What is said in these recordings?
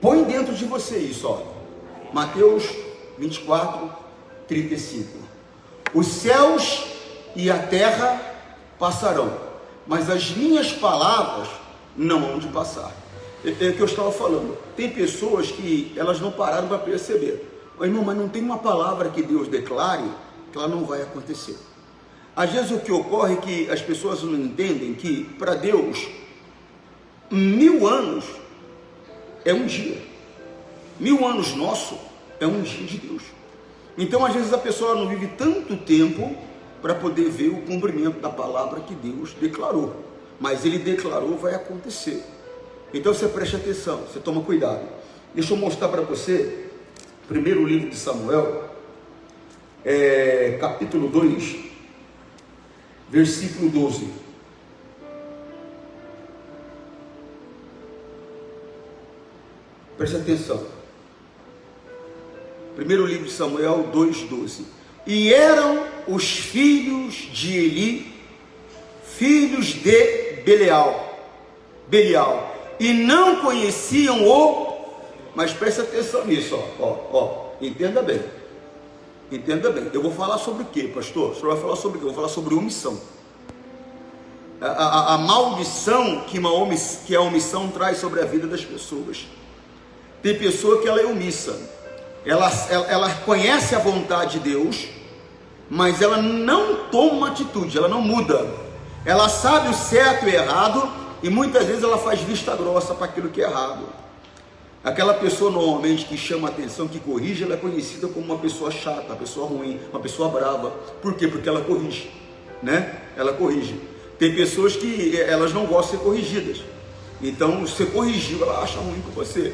Põe dentro de você isso, ó. Mateus 24, 35. Os céus e a terra passarão, mas as minhas palavras não hão de passar. É o que eu estava falando. Tem pessoas que elas não pararam para perceber. Oh, irmão, mas não tem uma palavra que Deus declare que ela não vai acontecer. Às vezes o que ocorre é que as pessoas não entendem que para Deus 1000 anos é um dia. 1000 anos nosso é um dia de Deus. Então às vezes a pessoa não vive tanto tempo para poder ver o cumprimento da palavra que Deus declarou. Mas Ele declarou, vai acontecer. Então você preste atenção, você toma cuidado. Deixa eu mostrar para você, primeiro livro de Samuel, capítulo 2, versículo 12. Preste atenção. Primeiro livro de Samuel 2:12. E eram os filhos de Eli, filhos de Belial, e não conheciam mas preste atenção nisso, entenda bem, eu vou falar sobre o que, pastor? O senhor vai falar sobre o que? Eu vou falar sobre omissão, a maldição que a omissão traz sobre a vida das pessoas. Tem pessoa que ela é omissa, ela conhece a vontade de Deus, mas ela não toma uma atitude, ela não muda, ela sabe o certo e o errado, e muitas vezes ela faz vista grossa para aquilo que é errado. Aquela pessoa normalmente que chama atenção, que corrige, ela é conhecida como uma pessoa chata, uma pessoa ruim, uma pessoa brava. Por quê? Porque ela corrige, né? Ela corrige. Tem pessoas que elas não gostam de ser corrigidas, então você corrigiu, ela acha ruim com você.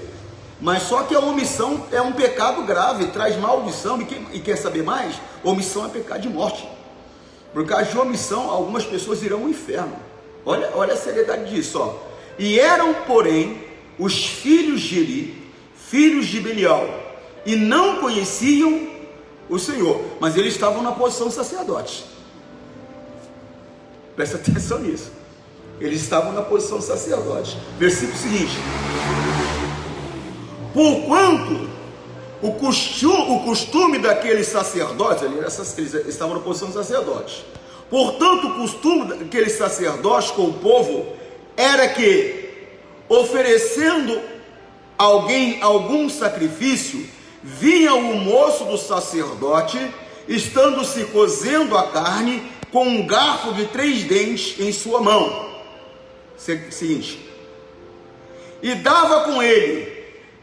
Mas só que a omissão é um pecado grave, traz maldição, e quer saber mais? Omissão é pecado de morte. Por causa de omissão, algumas pessoas irão ao inferno. Olha a seriedade disso, ó. E eram, porém, os filhos de Eli, filhos de Belial, e não conheciam o Senhor, mas eles estavam na posição de sacerdote. Presta atenção nisso. Eles estavam na posição de sacerdote. Versículo seguinte: porquanto o costume daqueles sacerdotes, eles estavam na posição de sacerdote. Portanto, o costume daqueles sacerdotes com o povo era que, oferecendo alguém algum sacrifício, vinha o moço do sacerdote, estando se cozendo a carne, com um garfo de 3 dentes em sua mão. Seguinte: e dava com ele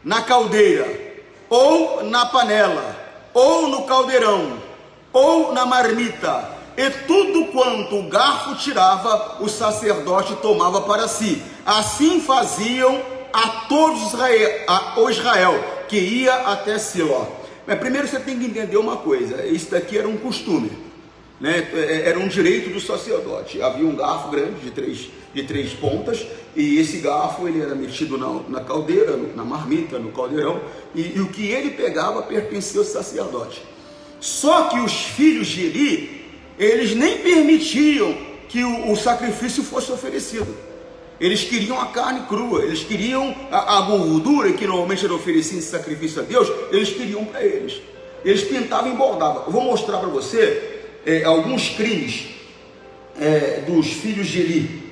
na caldeira, ou na panela, ou no caldeirão, ou na marmita, e tudo quanto o garfo tirava, o sacerdote tomava para si. Assim faziam a todos o Israel que ia até Siló. Mas primeiro você tem que entender uma coisa: isso daqui era um costume, né? Era um direito do sacerdote. Havia um garfo grande de três pontas, e esse garfo ele era metido na caldeira, na marmita, no caldeirão, e o que ele pegava pertencia ao sacerdote. Só que os filhos de Eli, eles nem permitiam que o sacrifício fosse oferecido. Eles queriam a carne crua, eles queriam a gordura que normalmente era oferecida em sacrifício a Deus, eles queriam para eles. Eles tentavam e bordavam. Eu vou mostrar para você alguns crimes dos filhos de Eli.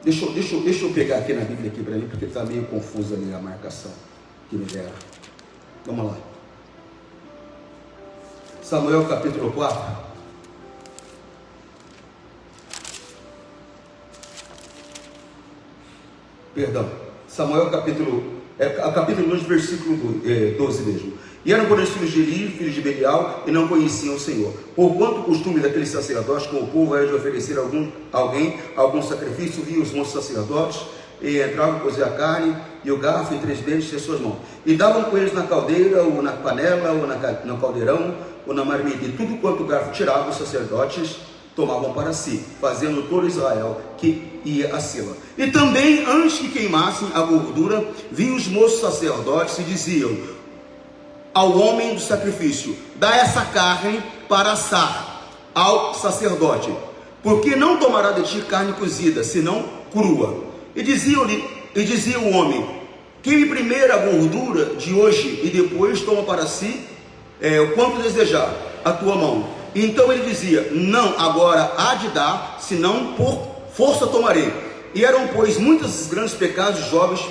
Deixa eu pegar aqui na Bíblia aqui para mim, porque está meio confusa ali a marcação que me deram. Vamos lá. Samuel capítulo 4. Perdão. Samuel capítulo 2, versículo 12 mesmo. E eram porém os filhos de Eli, filhos de Belial, e não conheciam o Senhor. Porquanto o costume daqueles sacerdotes com o povo era de oferecer algum sacrifício, vinham os montes sacerdotes, e entravam a cozer a carne, e o garfo e 3 dentes em suas mãos. E davam com eles na caldeira, ou na panela, ou no caldeirão, ou na marmita. E tudo quanto o garfo tirava, os sacerdotes tomavam para si, fazendo todo Israel que ia a Siló. E também, antes que queimassem a gordura, vinham os moços sacerdotes e diziam ao homem do sacrifício: dá essa carne para assar, ao sacerdote: porque não tomará de ti carne cozida, senão crua. E dizia o homem: queime primeiro a gordura de hoje, e depois toma para si o quanto desejar a tua mão. Então ele dizia: não, agora há de dar, senão por força tomarei. E eram, pois, muitos grandes pecados dos jovens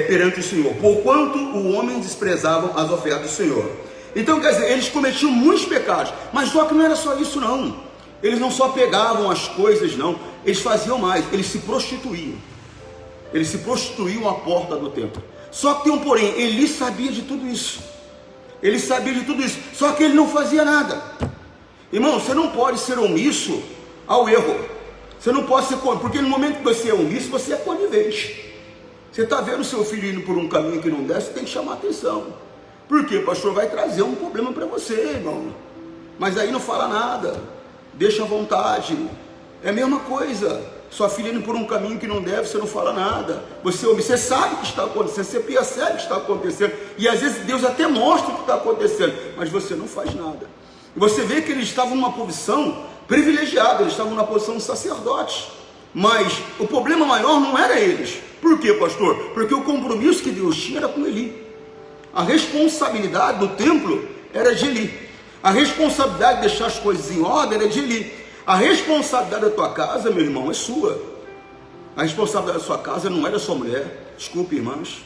perante o Senhor, porquanto o homem desprezavam as ofertas do Senhor. Então, quer dizer, eles cometiam muitos pecados, mas só que não era só isso não. Eles não só pegavam as coisas não, eles faziam mais, eles se prostituíam. Eles se prostituíam à porta do templo. Só que tem um porém: ele sabia de tudo isso. Ele sabia de tudo isso, só que ele não fazia nada. Irmão, você não pode ser omisso ao erro. Você não pode ser, porque no momento que você é omisso, você é conivente. Você está vendo seu filho indo por um caminho que não deve, você tem que chamar atenção. Por quê? O pastor vai trazer um problema para você, irmão. Mas aí não fala nada, deixa à vontade. É a mesma coisa. Sua filha indo por um caminho que não deve, você não fala nada. Você sabe o que está acontecendo, você percebe o que está acontecendo. E às vezes Deus até mostra o que está acontecendo, mas você não faz nada. E você vê que eles estavam numa posição privilegiada, eles estavam na posição de sacerdotes. Mas o problema maior não era eles. Por quê, pastor? Porque o compromisso que Deus tinha era com Eli. A responsabilidade do templo era de Eli. A responsabilidade de deixar as coisas em ordem era de Eli. A responsabilidade da tua casa, meu irmão, é sua. A responsabilidade da sua casa não é da sua mulher. Desculpe, irmãs.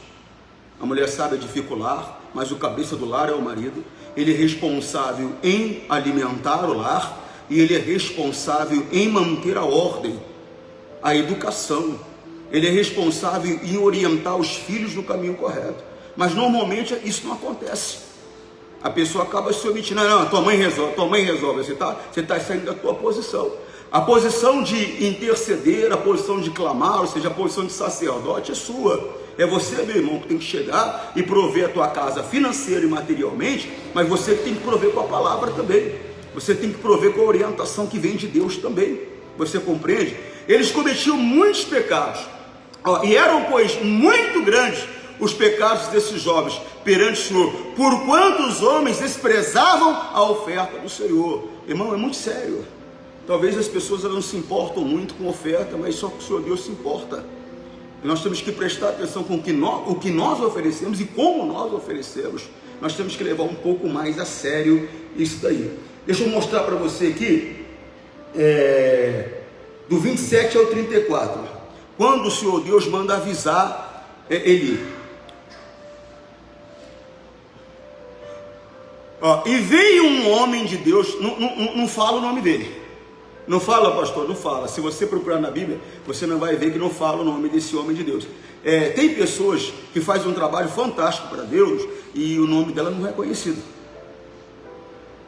A mulher sabe edificar o lar, mas o cabeça do lar é o marido. Ele é responsável em alimentar o lar e ele é responsável em manter a ordem, a educação. Ele é responsável em orientar os filhos no caminho correto. Mas normalmente isso não acontece. A pessoa acaba se omitindo. Não, tua mãe resolve. Você está saindo da tua posição. A posição de interceder, a posição de clamar, ou seja, a posição de sacerdote é sua. É você, meu irmão, que tem que chegar e prover a tua casa financeira e materialmente, mas você que tem que prover com a palavra também. Você tem que prover com a orientação que vem de Deus também. Você compreende? Eles cometiam muitos pecados. E eram, pois, muito grandes os pecados desses jovens perante o Senhor, porquanto os homens desprezavam a oferta do Senhor. Irmão, é muito sério. Talvez as pessoas não se importam muito com oferta, mas só que o Senhor Deus se importa. E nós temos que prestar atenção com o que nós oferecemos e como nós oferecemos. Nós temos que levar um pouco mais a sério isso daí. Deixa eu mostrar para você aqui, do 27 ao 34, quando o Senhor Deus manda avisar Eli. E veio um homem de Deus, não fala o nome dele. Não fala, pastor, não fala. Se você procurar na Bíblia, você não vai ver que não fala o nome desse homem de Deus. Tem pessoas que fazem um trabalho fantástico para Deus e o nome dela não é conhecido.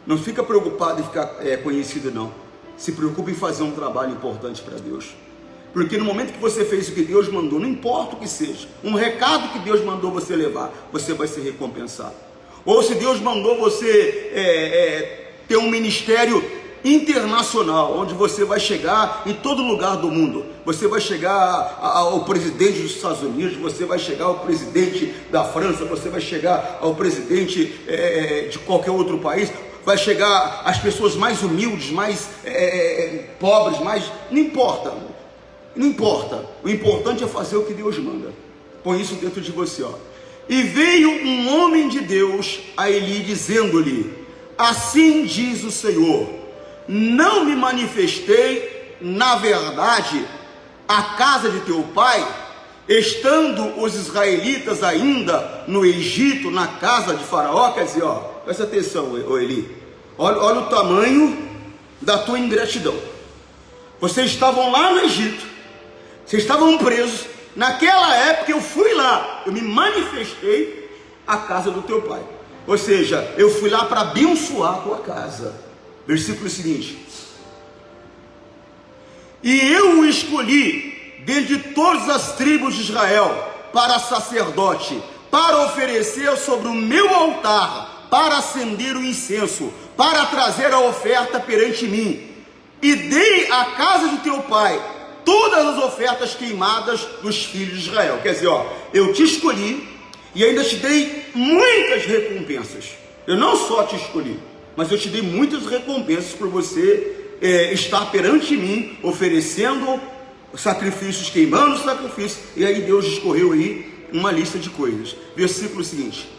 Não fica preocupado em ficar conhecido, não. Se preocupe em fazer um trabalho importante para Deus. Porque no momento que você fez o que Deus mandou, não importa o que seja, um recado que Deus mandou você levar, você vai ser recompensado. Ou se Deus mandou você ter um ministério internacional, onde você vai chegar em todo lugar do mundo, você vai chegar ao presidente dos Estados Unidos, você vai chegar ao presidente da França, você vai chegar ao presidente de qualquer outro país, vai chegar às pessoas mais humildes, mais pobres, não importa, não importa, o importante é fazer o que Deus manda. Põe isso dentro de você, E veio um homem de Deus a Eli, dizendo-lhe: assim diz o Senhor, não me manifestei, na verdade, à casa de teu pai, estando os israelitas ainda no Egito, na casa de Faraó? Quer dizer, presta atenção, Eli, olha o tamanho da tua ingratidão. Vocês estavam lá no Egito, vocês estavam presos. Naquela época eu fui lá, eu me manifestei à casa do teu pai. Ou seja, eu fui lá para abençoar a tua casa. Versículo seguinte: e eu o escolhi dentre todas as tribos de Israel para sacerdote, para oferecer sobre o meu altar, para acender o incenso, para trazer a oferta perante mim. E dei à casa de teu pai todas as ofertas queimadas dos filhos de Israel. Quer dizer, eu te escolhi e ainda te dei muitas recompensas. Eu não só te escolhi, mas eu te dei muitas recompensas por você estar perante mim, oferecendo sacrifícios, queimando sacrifícios. E aí Deus discorreu aí uma lista de coisas. Versículo seguinte: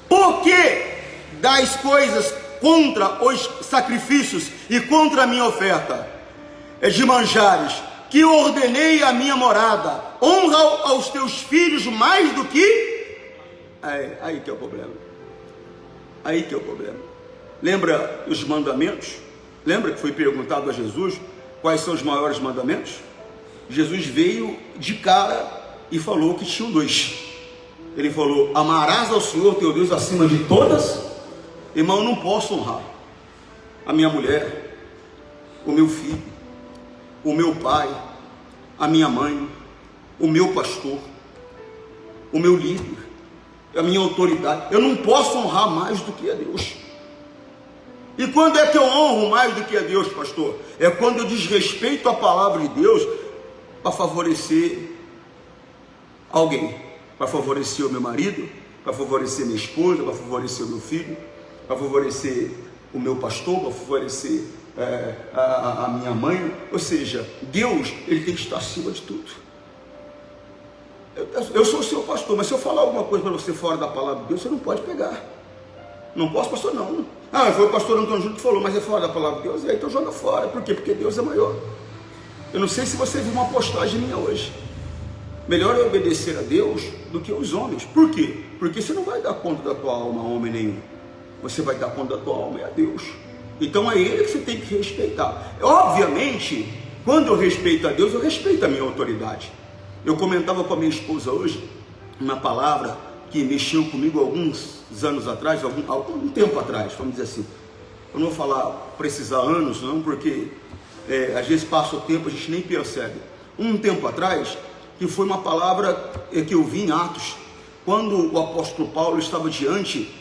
por que dais coisas contra os sacrifícios e contra a minha oferta de manjares, que ordenei a minha morada? Honra aos teus filhos mais do que... Aí que é o problema. Aí que é o problema. Lembra os mandamentos? Lembra que foi perguntado a Jesus quais são os maiores mandamentos? Jesus veio de cara e falou que tinham dois. Ele falou: amarás ao Senhor teu Deus acima de todas. Irmão, eu não posso honrar a minha mulher, o meu filho, o meu pai, a minha mãe, o meu pastor, o meu líder, a minha autoridade. Eu não posso honrar mais do que a Deus. E quando é que eu honro mais do que a Deus, pastor? É quando eu desrespeito a palavra de Deus para favorecer alguém, para favorecer o meu marido, para favorecer minha esposa, para favorecer o meu filho, para favorecer o meu pastor, para favorecer a minha mãe. Ou seja, Deus, ele tem que estar acima de tudo. Eu sou o seu pastor, mas se eu falar alguma coisa para você fora da palavra de Deus, você não pode pegar. Não posso, pastor, não. Foi o pastor Antônio Júnior que falou, mas é fora da palavra de Deus. E aí, então joga fora. Por quê? Porque Deus é maior. Eu não sei se você viu uma postagem minha hoje. Melhor é obedecer a Deus do que aos homens. Por quê? Porque você não vai dar conta da tua alma a homem nenhum. Você vai dar conta da tua alma a Deus. Então é Ele que você tem que respeitar. Obviamente, quando eu respeito a Deus, eu respeito a minha autoridade. Eu comentava com a minha esposa hoje uma palavra que mexeu comigo alguns anos atrás, algum tempo atrás, vamos dizer assim. Eu não vou falar precisar anos, não, porque às vezes passa o tempo, a gente nem percebe. Um tempo atrás, que foi uma palavra que eu vi em Atos, quando o apóstolo Paulo estava diante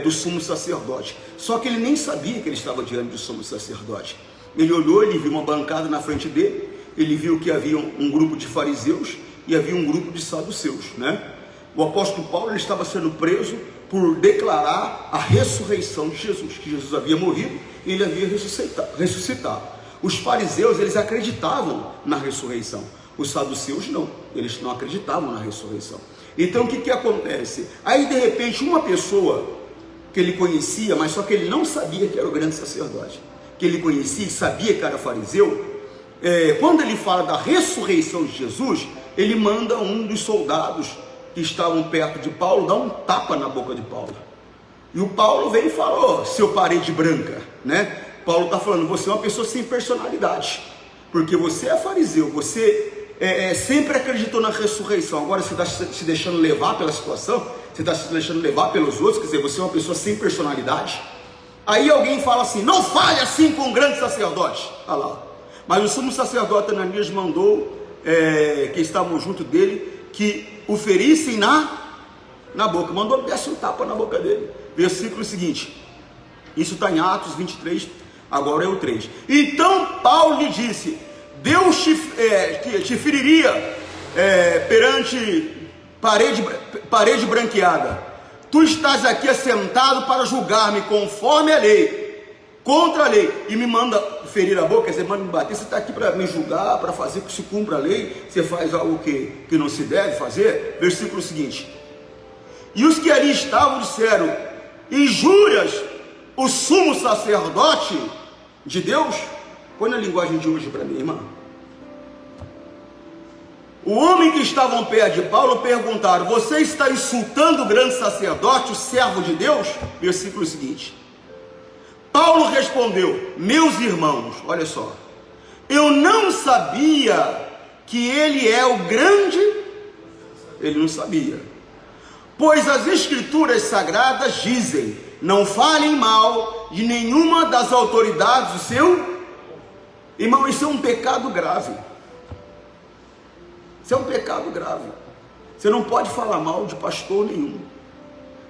do sumo sacerdote. Só que ele nem sabia que ele estava diante do sumo sacerdote. Ele olhou, ele viu uma bancada na frente dele, ele viu que havia um grupo de fariseus e havia um grupo de saduceus, né? O apóstolo Paulo, ele estava sendo preso por declarar a ressurreição de Jesus, que Jesus havia morrido e ele havia ressuscitado. Os fariseus, eles acreditavam na ressurreição. Os saduceus não, eles não acreditavam na ressurreição. Então o que acontece? Aí de repente uma pessoa que ele conhecia, mas só que ele não sabia que era o grande sacerdote, que ele conhecia e sabia que era fariseu, quando ele fala da ressurreição de Jesus, ele manda um dos soldados que estavam perto de Paulo dar um tapa na boca de Paulo. E o Paulo vem e fala: seu parede branca, né? Paulo está falando: você é uma pessoa sem personalidade, porque você é fariseu, você sempre acreditou na ressurreição, agora você está se deixando levar pela situação, você está se deixando levar pelos outros, quer dizer, você é uma pessoa sem personalidade. Aí alguém fala assim: não fale assim com o grande sacerdote. Olha lá. Mas o sumo sacerdote Ananias mandou que estavam junto dele que o ferissem na boca, mandou descer um tapa na boca dele. Versículo seguinte, isso está em Atos 23, agora é o 3. Então Paulo lhe disse: Deus te feriria perante parede branqueada. Tu estás aqui assentado para julgar-me conforme a lei, contra a lei, e me manda ferir a boca, quer dizer, manda me bater. Você está aqui para me julgar, para fazer que se cumpra a lei, você faz algo que não se deve fazer. Versículo seguinte: e os que ali estavam disseram: injúrias o sumo sacerdote de Deus? Põe na linguagem de hoje para mim, irmão. O homem que estava ao pé de Paulo perguntaram: você está insultando o grande sacerdote, o servo de Deus? Versículo seguinte, Paulo respondeu: meus irmãos, olha só, eu não sabia que ele é o grande. Ele não sabia, pois as escrituras sagradas dizem: não falem mal de nenhuma das autoridades do seu. Irmão, isso é um pecado grave. Isso é um pecado grave. Você não pode falar mal de pastor nenhum.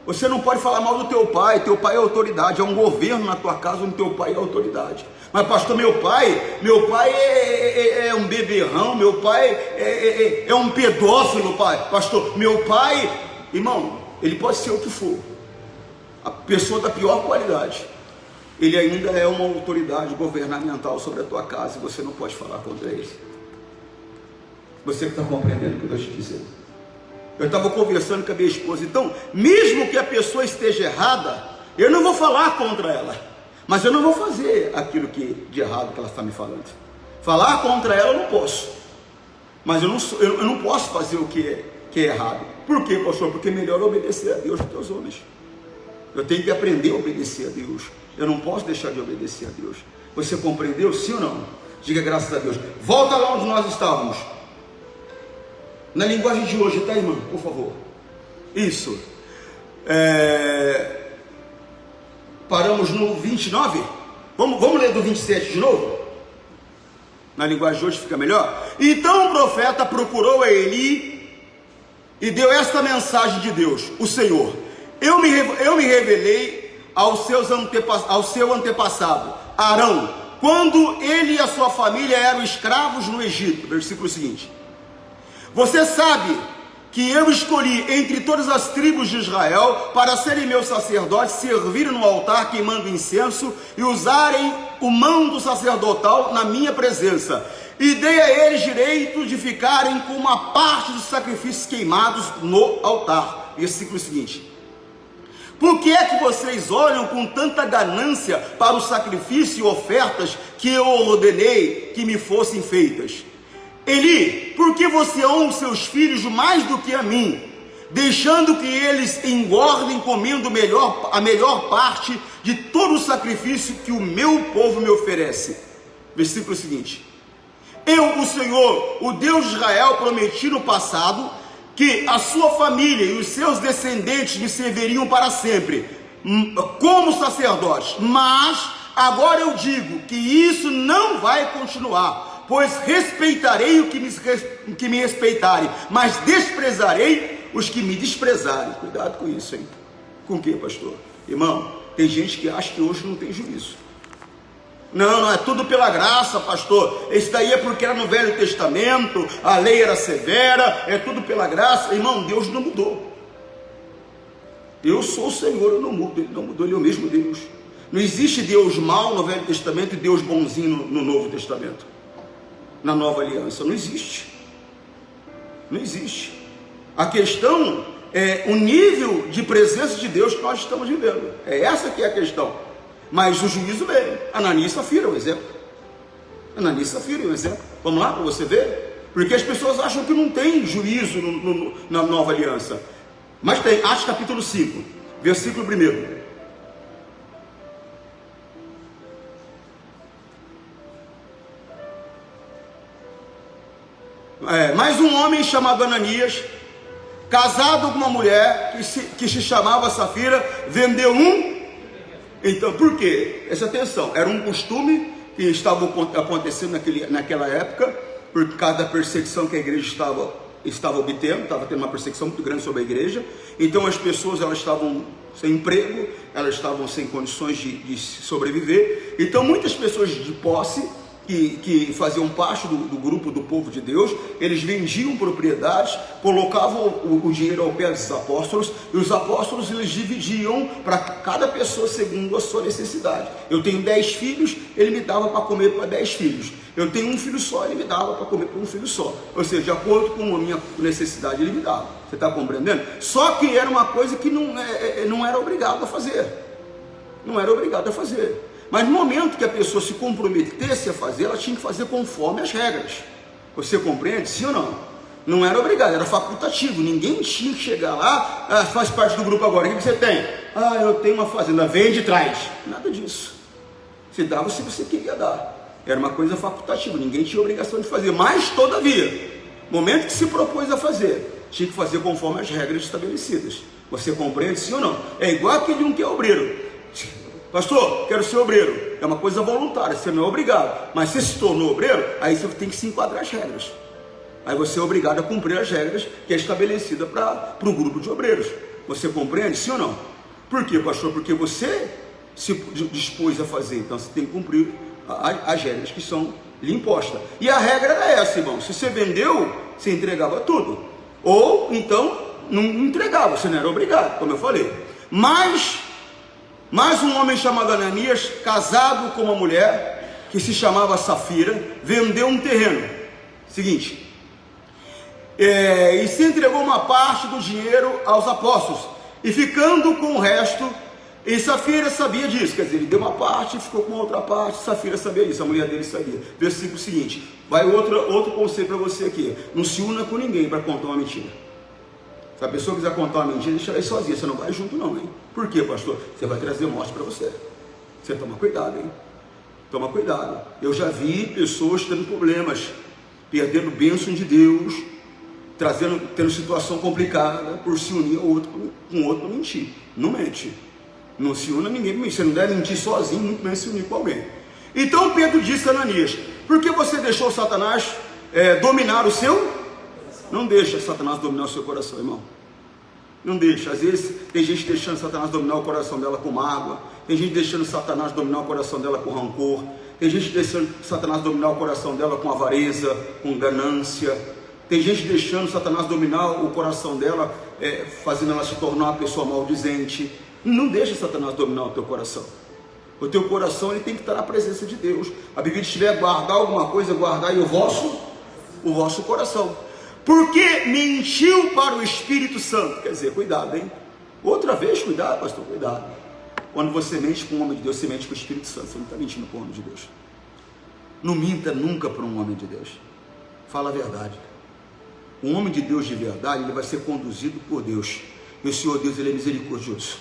Você não pode falar mal do teu pai é autoridade, é um governo na tua casa onde teu pai é autoridade. Mas pastor, meu pai é um beberrão, meu pai é um pedófilo, pai. Pastor, meu pai, irmão, ele pode ser o que for. a pessoa da pior qualidade, ele ainda é uma autoridade governamental sobre a tua casa e você não pode falar contra ele. Você que está compreendendo o que eu estou te dizendo? Eu estava conversando com a minha esposa, então, mesmo que a pessoa esteja errada, eu não vou falar contra ela, mas eu não vou fazer aquilo de errado que ela está me falando. Falar contra ela eu não posso, mas eu não posso fazer o que é errado. Por quê, pastor? Porque é melhor obedecer a Deus do que aos homens. Eu tenho que aprender a obedecer a Deus. Eu não posso deixar de obedecer a Deus. Você compreendeu? Sim ou não? Diga graças a Deus. Volta lá onde nós estávamos. Na linguagem de hoje, tá, irmão? Por favor. Isso. Paramos no 29. Vamos ler do 27 de novo? Na linguagem de hoje fica melhor. Então o profeta procurou a Eli e deu esta mensagem de Deus, o Senhor: eu me revelei ao seu antepassado Arão, quando ele e a sua família eram escravos no Egito. Versículo seguinte: você sabe que eu escolhi entre todas as tribos de Israel para serem meus sacerdotes, servirem no altar queimando incenso e usarem o manto sacerdotal na minha presença, e dei a eles direito de ficarem com uma parte dos sacrifícios queimados no altar. Versículo seguinte: por que é que vocês olham com tanta ganância para o sacrifício e ofertas que eu ordenei que me fossem feitas? Eli, por que você honra os seus filhos mais do que a mim, deixando que eles engordem comendo a melhor parte de todo o sacrifício que o meu povo me oferece? Versículo seguinte: eu, o Senhor, o Deus de Israel, prometi no passado que a sua família e os seus descendentes me serviriam para sempre como sacerdotes, mas agora eu digo que isso não vai continuar, pois respeitarei o que me respeitarem, mas desprezarei os que me desprezarem. Cuidado com isso, hein? Com o que, pastor? Irmão, tem gente que acha que hoje não tem juízo. Não é tudo pela graça, pastor. Isso daí é porque era no Velho Testamento, a lei era severa, é tudo pela graça. Irmão, Deus não mudou. Eu sou o Senhor, eu não mudo. Ele não mudou, Ele é o mesmo Deus. Não existe Deus mau no Velho Testamento e Deus bonzinho no Novo Testamento, na Nova Aliança. Não existe. Não existe. A questão é o nível de presença de Deus que nós estamos vivendo. É essa que é a questão. Mas o juízo veio. Ananias e Safira é um exemplo. Ananias e Safira é um exemplo. Vamos lá para você ver? Porque as pessoas acham que não tem juízo na Nova Aliança. Mas tem. Atos capítulo 5, versículo 1. Mais um homem chamado Ananias, casado com uma mulher que se chamava Safira, vendeu Então, por quê? Presta atenção, era um costume que estava acontecendo naquela época, por causa da perseguição que a igreja estava obtendo, estava tendo uma perseguição muito grande sobre a igreja. Então as pessoas, elas estavam sem emprego, elas estavam sem condições de sobreviver. Então muitas pessoas de posse, que faziam parte do grupo do povo de Deus, eles vendiam propriedades, colocavam o dinheiro ao pé dos apóstolos, e os apóstolos eles dividiam para cada pessoa segundo a sua necessidade. Eu tenho 10 filhos, ele me dava para comer para 10 filhos. Eu tenho um filho só, ele me dava para comer para um filho só. Ou seja, de acordo com a minha necessidade, ele me dava. Você está compreendendo? Só que era uma coisa que não era obrigado a fazer. Não era obrigado a fazer. Mas no momento que a pessoa se comprometesse a fazer, ela tinha que fazer conforme as regras. Você compreende? Sim ou não? Não era obrigado, era facultativo. Ninguém tinha que chegar lá, faz parte do grupo agora. O que você tem? Eu tenho uma fazenda, vende e traz. Nada disso. Você dava se você queria dar. Era uma coisa facultativa, ninguém tinha obrigação de fazer. Mas, todavia, no momento que se propôs a fazer, tinha que fazer conforme as regras estabelecidas. Você compreende? Sim ou não? É igual aquele um que é obreiro. Pastor, quero ser obreiro. É uma coisa voluntária, você não é obrigado. Mas se tornou obreiro, aí você tem que se enquadrar as regras. Aí você é obrigado a cumprir as regras que é estabelecida para o grupo de obreiros. Você compreende, sim ou não? Por quê, pastor? Porque você se dispôs a fazer. Então você tem que cumprir as regras que são lhe impostas. E a regra era essa, irmão. Se você vendeu, você entregava tudo. Ou então não entregava, você não era obrigado, como eu falei. Mas Mas um homem chamado Ananias, casado com uma mulher que se chamava Safira, vendeu um terreno. Seguinte, e se entregou uma parte do dinheiro aos apóstolos, e ficando com o resto, e Safira sabia disso, quer dizer, ele deu uma parte e ficou com outra parte. Safira sabia disso, a mulher dele sabia. Versículo seguinte, vai outro conselho para você aqui: não se una com ninguém para contar uma mentira. Se a pessoa quiser contar uma mentira, deixa ela aí sozinha, você não vai junto não, hein? Por quê, pastor? Você vai trazer morte para você. Você toma cuidado, hein? Toma cuidado. Eu já vi pessoas tendo problemas, perdendo bênção de Deus, tendo situação complicada por se unir com outro para mentir. Não mente. Não se una ninguém para mentir. Você não deve mentir sozinho, muito menos se unir com alguém. Então Pedro disse a Ananias: por que você deixou Satanás dominar o seu? Não deixa Satanás dominar o seu coração, irmão. Não deixa. Às vezes tem gente deixando Satanás dominar o coração dela com mágoa, tem gente deixando Satanás dominar o coração dela com rancor, tem gente deixando Satanás dominar o coração dela com avareza, com ganância, tem gente deixando Satanás dominar o coração dela, fazendo ela se tornar uma pessoa maldizente. Não deixa Satanás dominar o teu coração. O teu coração, ele tem que estar na presença de Deus. A Bíblia diz: tiver guardar alguma coisa, guardar aí o vosso coração. Porque mentiu para o Espírito Santo. Quer dizer, cuidado, hein? Outra vez, cuidado, pastor, cuidado. Quando você mente com um homem de Deus, você mente com o Espírito Santo. Você não está mentindo com o homem de Deus. Não minta nunca para um homem de Deus. Fala a verdade. Um homem de Deus de verdade, ele vai ser conduzido por Deus. E o Senhor Deus, ele é misericordioso.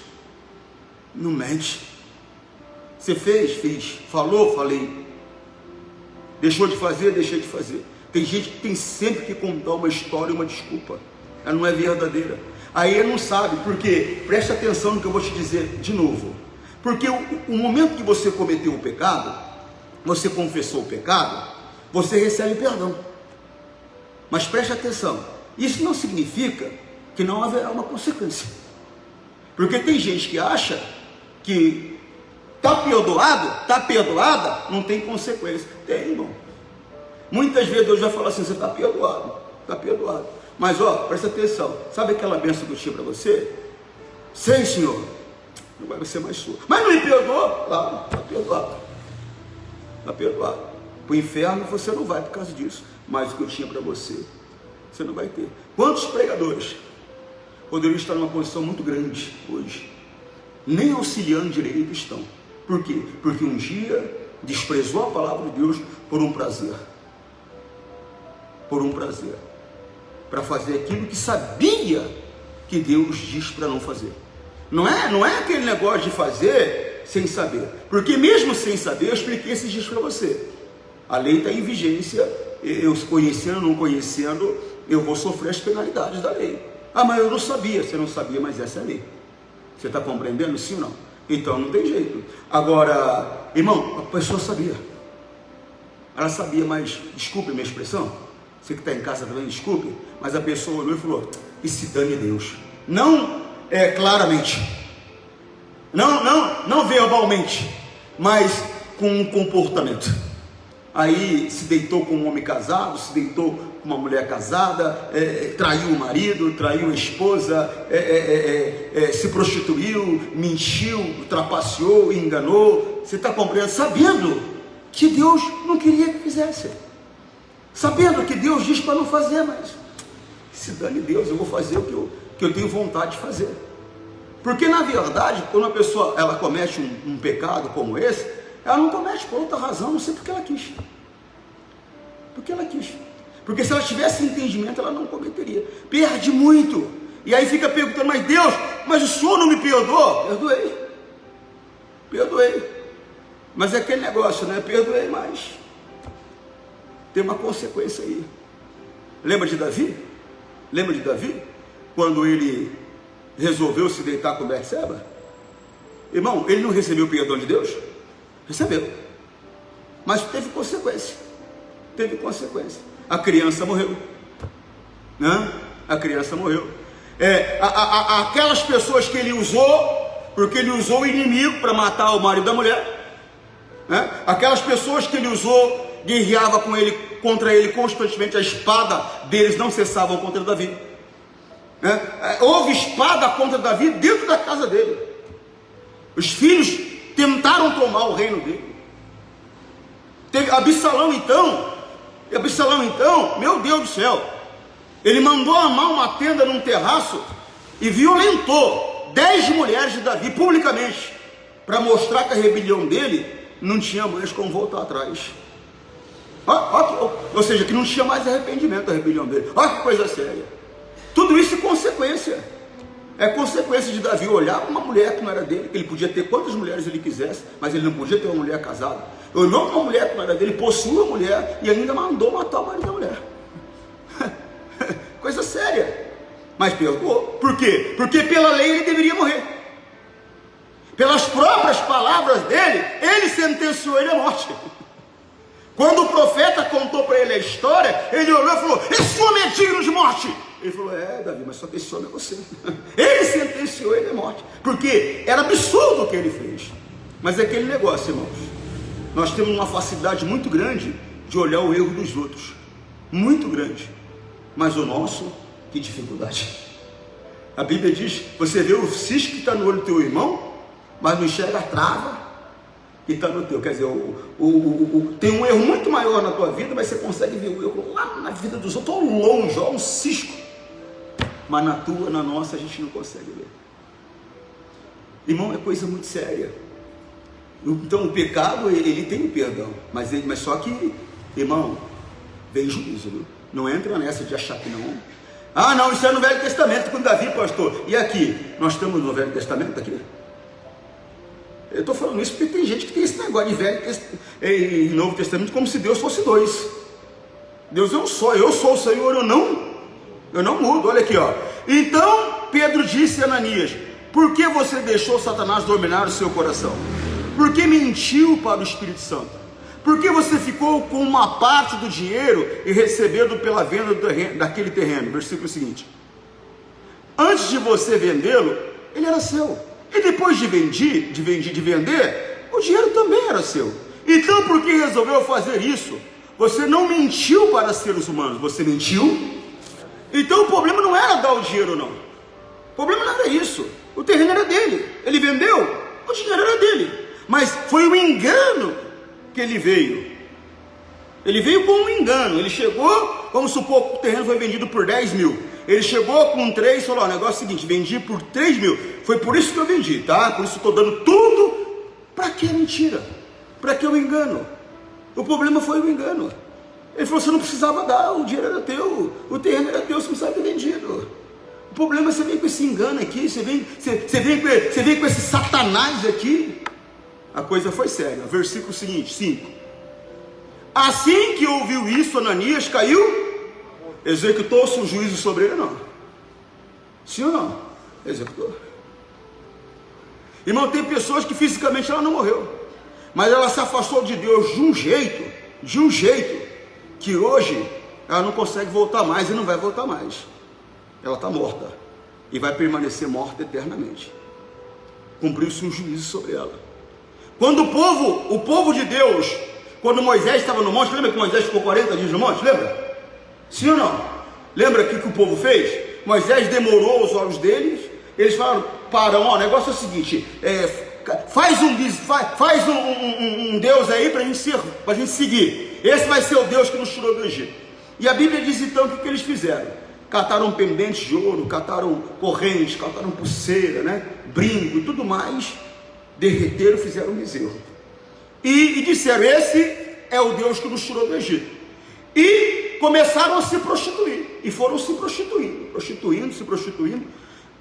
Não mente. Você fez? Fiz. Falou? Falei. Deixou de fazer? Deixei de fazer. Tem gente que tem sempre que contar uma história, uma desculpa. Ela não é verdadeira. Aí ele não sabe, porque, preste atenção no que eu vou te dizer de novo. Porque o momento que você cometeu o pecado, você confessou o pecado, você recebe perdão. Mas preste atenção, isso não significa que não haverá uma consequência. Porque tem gente que acha que está perdoada, não tem consequência. Tem, irmão. Muitas vezes Deus vai falar assim: você está perdoado, está perdoado. Mas presta atenção, sabe aquela bênção que eu tinha para você? Sei, Senhor, não vai ser mais sua. Mas não me perdoou? Claro, está perdoado. Está perdoado. Para o inferno você não vai por causa disso. Mas o que eu tinha para você, você não vai ter. Quantos pregadores poderiam estar numa posição muito grande hoje, nem auxiliando direito estão? Por quê? Porque um dia desprezou a palavra de Deus por um prazer. Por um prazer, para fazer aquilo que sabia que Deus diz para não fazer. Não é aquele negócio de fazer sem saber, porque mesmo sem saber, eu expliquei esses dias para você. A lei está em vigência, eu conhecendo ou não conhecendo, eu vou sofrer as penalidades da lei. Ah, mas eu não sabia. Você não sabia, mas essa é a lei. Você está compreendendo, sim ou não? Então não tem jeito. Agora, irmão, a pessoa sabia. Ela sabia, mas, desculpe a minha expressão, você que está em casa também, desculpe, mas a pessoa olhou e falou: e se dane Deus. Não claramente, não verbalmente, mas com um comportamento. Aí se deitou com um homem casado, se deitou com uma mulher casada, traiu o marido, traiu a esposa, se prostituiu, mentiu, trapaceou, enganou. Você está compreendendo? Sabendo que Deus não queria que fizesse. Sabendo que Deus diz para não fazer, mas se dane Deus, eu vou fazer o que eu tenho vontade de fazer. Porque na verdade, quando a pessoa ela comete um pecado como esse, ela não comete por outra razão, não sei porque ela quis. Porque ela quis. Porque se ela tivesse entendimento, ela não cometeria. Perde muito. E aí fica perguntando: mas Deus, mas o Senhor não me perdoou? Perdoei. Mas é aquele negócio, né? Perdoei, mas tem uma consequência aí. Lembra de Davi? Quando ele resolveu se deitar com Betseba? Irmão, ele não recebeu o perdão de Deus? Recebeu. Mas teve consequência. A criança morreu. Aquelas pessoas que ele usou, porque ele usou o inimigo para matar o marido da mulher. Aquelas pessoas que ele usou, guerreava contra ele constantemente, a espada deles não cessava contra Davi. Houve espada contra Davi dentro da casa dele. Os filhos tentaram tomar o reino dele. Teve Absalão então, meu Deus do céu, ele mandou armar uma tenda num terraço e violentou 10 mulheres de Davi publicamente, para mostrar que a rebelião dele não tinha mais como voltar atrás. Ou seja, que não tinha mais arrependimento da rebelião dele. Olha que coisa séria. Tudo isso é consequência. É consequência de Davi olhar uma mulher que não era dele, que ele podia ter quantas mulheres ele quisesse, mas ele não podia ter uma mulher casada. Olhou uma mulher que não era dele, possuiu a mulher e ainda mandou matar o marido da mulher. Coisa séria. Mas perdoou. Por quê? Porque pela lei ele deveria morrer. Pelas próprias palavras dele, ele sentenciou ele à morte. Quando o profeta contou para ele a história, ele olhou e falou: esse homem é digno de morte. Ele falou: Davi, mas só que esse homem é você. Ele sentenciou ele à morte, porque era absurdo o que ele fez. Mas é aquele negócio, irmãos, nós temos uma facilidade muito grande de olhar o erro dos outros, muito grande, mas o nosso, que dificuldade. A Bíblia diz: você vê o cisco que está no olho do teu irmão, mas não enxerga a trava que está no teu. Quer dizer, tem um erro muito maior na tua vida, mas você consegue ver o erro lá na vida dos outros, tão longe, ó, um cisco, mas na tua, na nossa, a gente não consegue ver. Irmão, é coisa muito séria. Então o pecado, ele tem o perdão, mas só que, irmão, vem juízo, viu? Não entra nessa de achar que não. Ah, não, isso é no Velho Testamento com Davi, pastor. E aqui, nós estamos no Velho Testamento aqui? Eu estou falando isso porque tem gente que tem esse negócio de Velho e Novo Testamento como se Deus fosse dois. Deus é um só, eu sou o Senhor, eu não mudo. Olha aqui, ó. Então Pedro disse a Ananias: por que você deixou Satanás dominar o seu coração? Por que mentiu para o Espírito Santo? Por que você ficou com uma parte do dinheiro e recebendo pela venda daquele terreno? Versículo seguinte: antes de você vendê-lo, ele era seu. E depois de vender, o dinheiro também era seu. Então, por que resolveu fazer isso? Você não mentiu para seres humanos, você mentiu. Então o problema não era dar o dinheiro, não. O problema não era isso. O terreno era dele. Ele vendeu, o dinheiro era dele. Mas foi o engano que ele veio. Ele veio com um engano. Ele chegou, vamos supor que o terreno foi vendido por 10 mil. Ele chegou com 3 e falou: o negócio é o seguinte, vendi por 3 mil. Foi por isso que eu vendi, tá? Por isso eu estou dando tudo. Para que a mentira? Para que o engano? O problema foi o engano. Ele falou: você não precisava dar, o dinheiro era teu, o terreno era teu, você não precisava ter vendido. O problema é você vem com esse engano aqui, você vem com esse Satanás aqui. A coisa foi séria. Versículo seguinte, 5. Assim que ouviu isso, Ananias caiu. Executou-se o juízo sobre ele, não? Sim ou não? Executou. Irmão, tem pessoas que fisicamente ela não morreu, mas ela se afastou de Deus de um jeito, que hoje ela não consegue voltar mais e não vai voltar mais. Ela está morta e vai permanecer morta eternamente. Cumpriu-se um juízo sobre ela. Quando o povo de Deus, quando Moisés estava no monte, lembra que Moisés ficou 40 dias no monte? Lembra? Sim ou não? Lembra o que o povo fez? Moisés demorou os olhos deles. Eles falaram: para, o negócio é o seguinte, faz um Deus aí para a gente seguir. Esse vai ser o Deus que nos tirou do Egito. E a Bíblia diz então o que eles fizeram: cataram pendentes de ouro, cataram correntes, cataram pulseira, né? Brinco e tudo mais, derreteram, fizeram um bezerro e disseram: esse é o Deus que nos tirou do Egito. E começaram a se prostituir, e foram se prostituindo.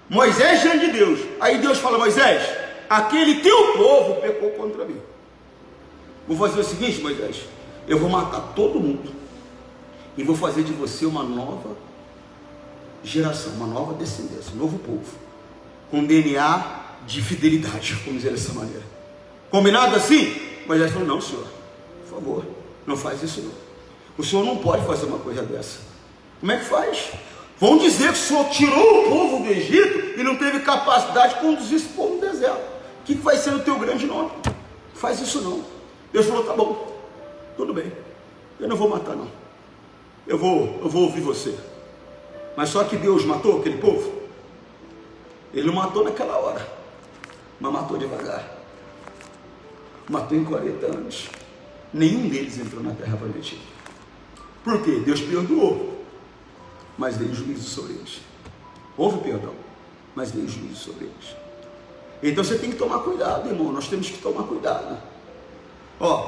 Moisés diante de Deus. Aí Deus fala: Moisés, aquele teu povo pecou contra mim. Vou fazer o seguinte, Moisés, eu vou matar todo mundo e vou fazer de você uma nova geração, uma nova descendência, um novo povo, com DNA de fidelidade, vamos dizer dessa maneira. Combinado assim? Moisés falou: não, senhor, por favor, não faz isso não. O senhor não pode fazer uma coisa dessa. Como é que faz? Vão dizer que o senhor tirou o povo do Egito e não teve capacidade de conduzir esse povo no deserto. O que vai ser o teu grande nome? Não faz isso não. Deus falou: tá bom, tudo bem, eu não vou matar não. Eu vou ouvir você. Mas só que Deus matou aquele povo? Ele não matou naquela hora. mas matou devagar. Matou em 40 anos. Nenhum deles entrou na terra prometida. Por quê? Deus perdoou, mas veio juízo sobre eles. Houve perdão, mas veio juízo sobre eles. Então você tem que tomar cuidado, irmão. Nós temos que tomar cuidado.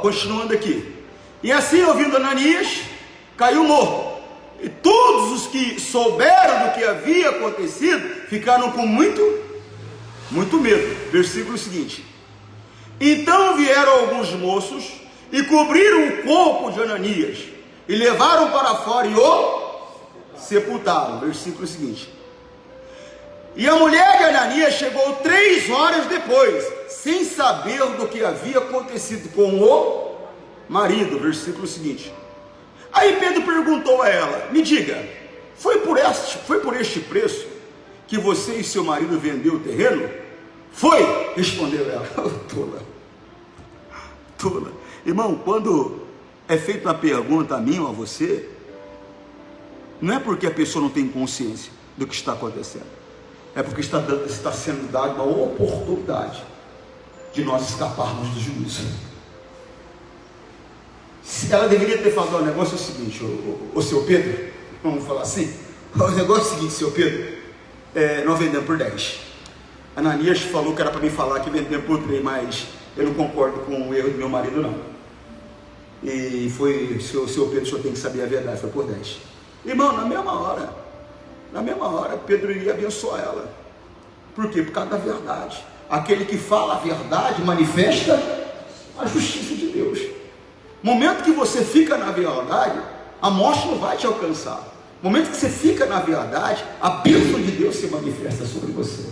Continuando aqui. E assim, ouvindo Ananias, caiu morto. E todos os que souberam do que havia acontecido ficaram com muito medo. Versículo seguinte. Então vieram alguns moços e cobriram o corpo de Ananias e levaram para fora e o sepultaram. Versículo seguinte. E a mulher de Ananias chegou 3 horas depois, sem saber do que havia acontecido com o marido. Versículo seguinte. Aí Pedro perguntou a ela: me diga, foi por este preço que você e seu marido vendeu o terreno? Foi, respondeu ela. Tola. Irmão, quando é feita uma pergunta a mim ou a você, não é porque a pessoa não tem consciência do que está acontecendo, é porque está sendo dada uma oportunidade de nós escaparmos do juízo. Ela deveria ter falado: o negócio é o seguinte, o seu Pedro, vamos falar assim, o negócio é o seguinte, seu Pedro, nós vendemos por 10. Ananias falou que era para mim falar que vendemos por 3, mas eu não concordo com o erro do meu marido, não. E foi, seu Pedro, o senhor tem que saber a verdade, foi por 10. Irmão, na mesma hora, Pedro iria abençoar ela. Por quê? Por causa da verdade. Aquele que fala a verdade manifesta a justiça de Deus. No momento que você fica na verdade, a morte não vai te alcançar. No momento que você fica na verdade, a bênção de Deus se manifesta sobre você.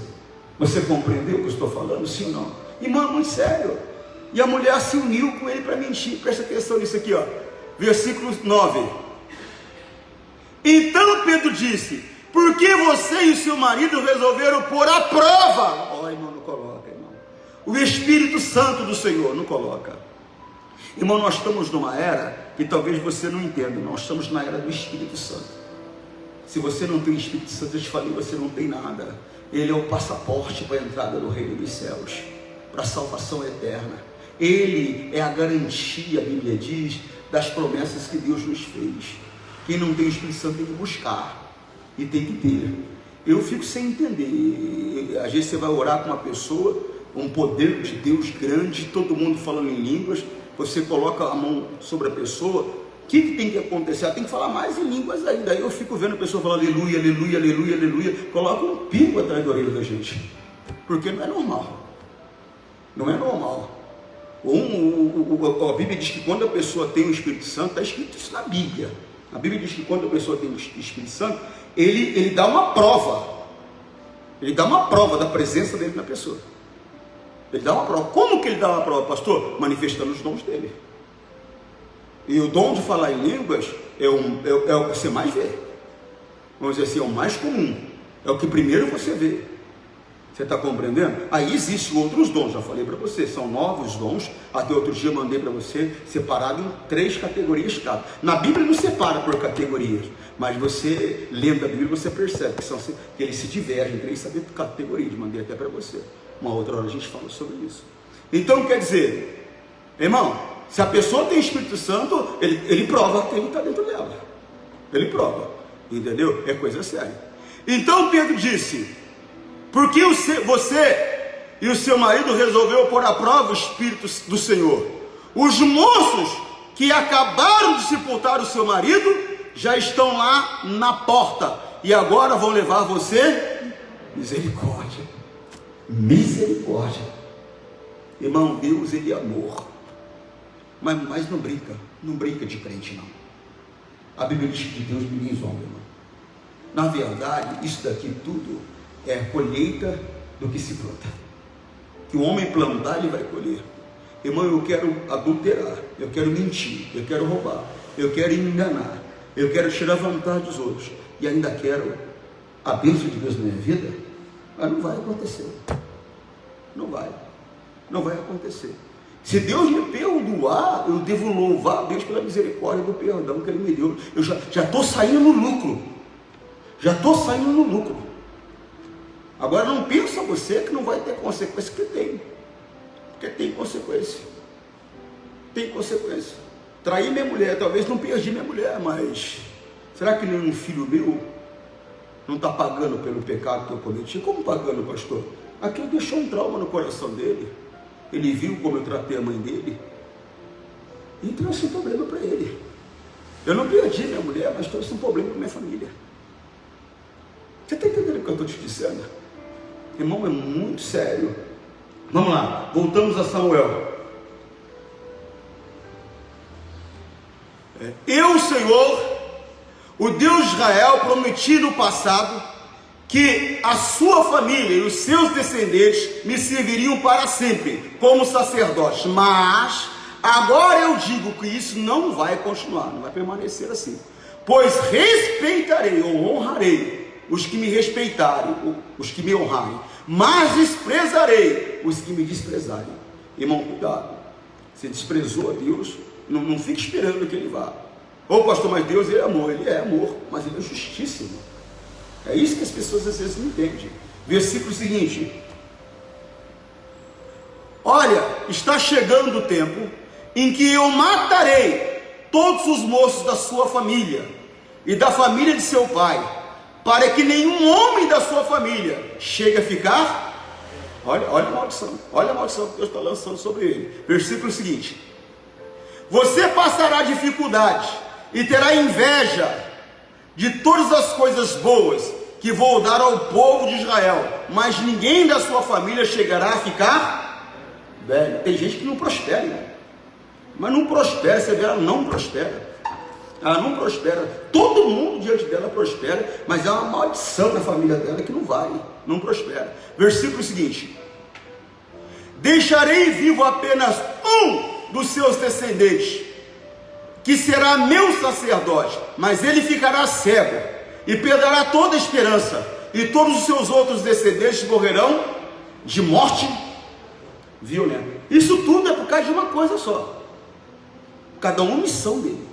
Você compreendeu o que eu estou falando? Sim ou não? Irmão, muito sério. E a mulher se uniu com ele para mentir. Presta atenção nisso aqui, versículo 9. Então Pedro disse: por que você e o seu marido resolveram pôr à prova? Irmão, não coloca, irmão. O Espírito Santo do Senhor, não coloca. Irmão, nós estamos numa era que talvez você não entenda. Nós estamos na era do Espírito Santo. Se você não tem o Espírito Santo, eu te falei, você não tem nada. Ele é o passaporte para a entrada no reino dos céus, para a salvação eterna. Ele é a garantia, a Bíblia diz, das promessas que Deus nos fez. Quem não tem o Espírito Santo tem que buscar e tem que ter. Eu fico sem entender. Às vezes você vai orar com uma pessoa, um poder de Deus grande, todo mundo falando em línguas, você coloca a mão sobre a pessoa, o que tem que acontecer? Ela tem que falar mais em línguas ainda. Aí eu fico vendo a pessoa falar aleluia, aleluia, aleluia, aleluia, coloca um pico atrás da orelha da gente, porque não é normal. Não é normal. A Bíblia diz que quando a pessoa tem o Espírito Santo, está escrito isso na Bíblia. A Bíblia diz que quando a pessoa tem o Espírito Santo, ele dá uma prova. Ele dá uma prova da presença dele na pessoa. Ele dá uma prova. Como que ele dá uma prova, pastor? Manifestando os dons dele. E o dom de falar em línguas é o que você mais vê. Vamos dizer assim, é o mais comum. É o que primeiro você vê. Você está compreendendo? Aí existem outros dons, já falei para você, são novos dons. Até outro dia eu mandei para você, separado em 3 categorias cada. Na Bíblia não separa por categorias, mas você, lendo a Bíblia, você percebe que eles se divergem em 3 categorias. Mandei até para você. Uma outra hora a gente fala sobre isso. Então quer dizer, irmão, se a pessoa tem Espírito Santo, ele prova que ele está dentro dela. Ele prova, entendeu? É coisa séria. Então Pedro disse: por que você e o seu marido resolveu pôr à prova o Espírito do Senhor? Os moços que acabaram de sepultar o seu marido já estão lá na porta e agora vão levar você. Misericórdia, misericórdia. Irmão, Deus, ele é amor, mas não brinca de crente, não. A Bíblia diz que Deus ninguém zomba, irmão. Na verdade, isso daqui tudo é a colheita do que se planta. Que o homem plantar, ele vai colher. Irmão, eu quero adulterar, eu quero mentir, eu quero roubar, eu quero enganar, eu quero tirar vantagem dos outros, e ainda quero a bênção de Deus na minha vida, mas não vai acontecer. Não vai acontecer. Se Deus me perdoar, eu devo louvar a Deus pela misericórdia do perdão que Ele me deu. Eu já estou saindo no lucro. Agora não pensa você que não vai ter consequência, que tem. Porque tem consequência. Tem consequência. Traí minha mulher, talvez não perdi minha mulher, mas será que nenhum filho meu não está pagando pelo pecado que eu cometi? Como pagando, pastor? Aquilo deixou um trauma no coração dele. Ele viu como eu tratei a mãe dele e trouxe um problema para ele. Eu não perdi minha mulher, mas trouxe um problema para minha família. Você está entendendo o que eu estou te dizendo? Irmão, é muito sério. Vamos lá, voltamos a Samuel. Eu, Senhor, o Deus de Israel, prometi no passado que a sua família e os seus descendentes me serviriam para sempre como sacerdotes, mas agora eu digo que isso não vai continuar, não vai permanecer assim, pois respeitarei ou honrarei os que me respeitarem, os que me honrarem, mas desprezarei os que me desprezarem. Irmão, cuidado. Você desprezou a Deus, não fique esperando que ele vá. Ô pastor, mas Deus ele é amor, mas ele é justiça, irmão. É isso que as pessoas às vezes não entendem. Versículo seguinte: olha, está chegando o tempo em que eu matarei todos os moços da sua família e da família de seu pai, para que nenhum homem da sua família chegue a ficar. Olha a maldição que Deus está lançando sobre ele. Versículo seguinte: você passará dificuldade e terá inveja de todas as coisas boas que vou dar ao povo de Israel, mas ninguém da sua família chegará a ficar velho. Tem gente que não prospera, né? Mas não prospera, você vê, ela não prospera. Ela não prospera. Todo mundo diante dela prospera, mas é uma maldição na família dela que não prospera. Versículo seguinte: deixarei vivo apenas um dos seus descendentes, que será meu sacerdote, mas ele ficará cego e perderá toda a esperança, e todos os seus outros descendentes morrerão de morte violenta. Isso tudo é por causa de uma coisa só, cada uma missão dele.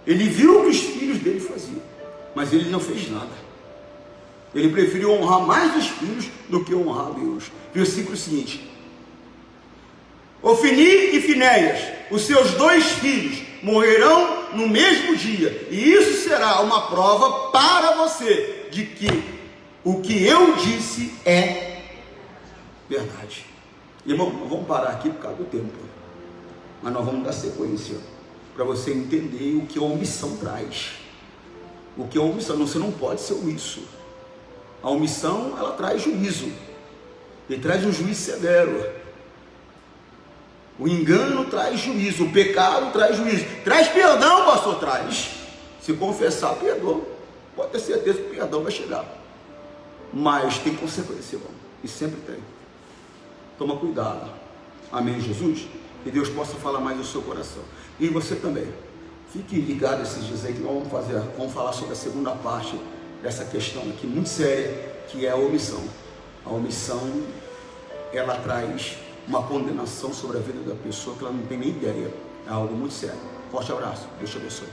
Ele viu o que os filhos dele faziam, mas ele não fez nada. Ele preferiu honrar mais os filhos do que honrar a Deus. Versículo seguinte: Ofni e Finéias, os seus 2 filhos, morrerão no mesmo dia, e isso será uma prova para você de que o que eu disse é verdade. Irmão, nós vamos parar aqui por causa do tempo, mas nós vamos dar sequência para você entender o que a omissão traz. O que a omissão, você não pode ser omisso. A omissão, ela traz juízo, e traz um juízo severo. O engano traz juízo, o pecado traz juízo. Traz perdão, pastor, traz. Se confessar, perdoa. Pode ter certeza que o perdão vai chegar. Mas tem consequência, irmão. E sempre tem. Toma cuidado. Amém, Jesus? Que Deus possa falar mais no seu coração. E você também. Fique ligado esses dias aí que nós vamos falar sobre a segunda parte dessa questão aqui, muito séria, que é a omissão. A omissão, ela traz uma condenação sobre a vida da pessoa que ela não tem nem ideia. É algo muito sério. Forte abraço. Deus te abençoe.